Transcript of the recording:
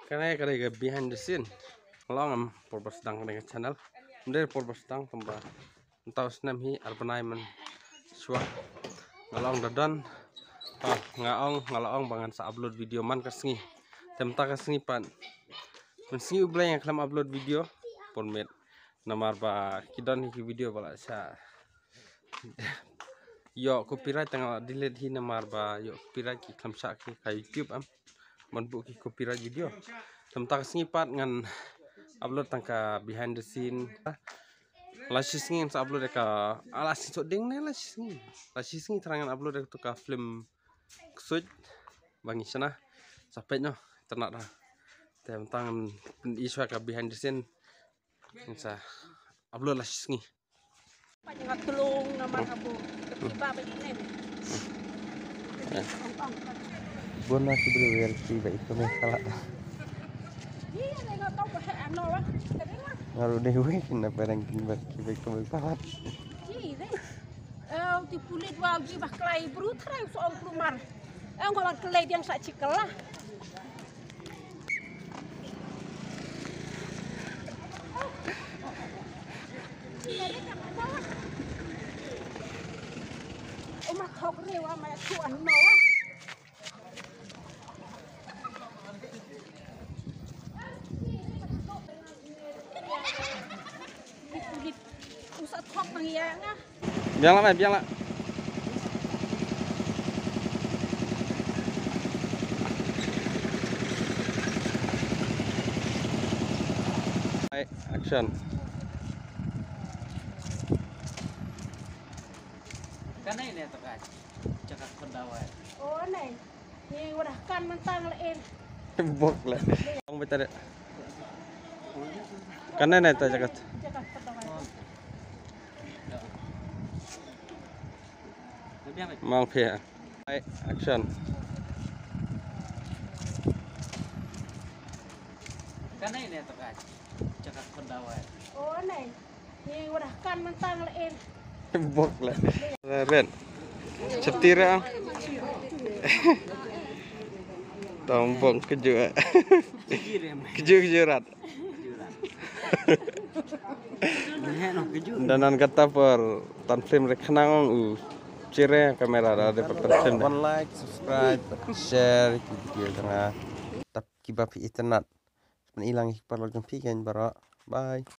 Karena ke behind the scene, long am purpose dang dengan channel, mungkin purpose dang tambah entah senam hi arbanai men suah ngalong dadan, ngalaong bangan sa upload video man kesengi, temta kesengi pan, mensengi ublay yang kelam upload video, pun met namar ba kidon hi video bala sa, yo copyright tengah delete hi namar ba yo copyright ki kelam sa ki YouTube am. Manbuk ki copyright video temtak sengipat ngan upload tangka behind the scene lasis ngin sa upload ka alas so ding ne lasis ngin terangan upload tu ka film ksut bangi sana sampai no ternak dah tentang isu ka behind the scene sa upload lasis ngin panjang tulung nama kamu tiba begini Bona kibru tiba itu masalah. Iya, nggak tahu bahasa ano lah. Ngaruh dewe kena barang kibat itu masalah. Iya, dipulit wajib baklai brutra soal rumah. Nggak baklai yang sak cikal lah. Umat hok rewa maya tuan nawa. Usah thok mangianga. Biang lah, biang lah. Action. Kan ini tuh kan, cakap pendawai. Oh nih, ini udah kan mentang lain. Bok lah. Ang betul. Kana na ito jagat. Mau pia. Action. Kan ini tuh kan, cakap pendawai. Oh nih, ini udah kan mentang lain. Bok lah. Ren. Setira. Tombong keju. Keju-kejurat. Danan kata per tan film rekenang cire kamera ada per film. Like, subscribe, share video tengah. Tap kibapi internet. Penilang ikpar lagi kan bara. Bye.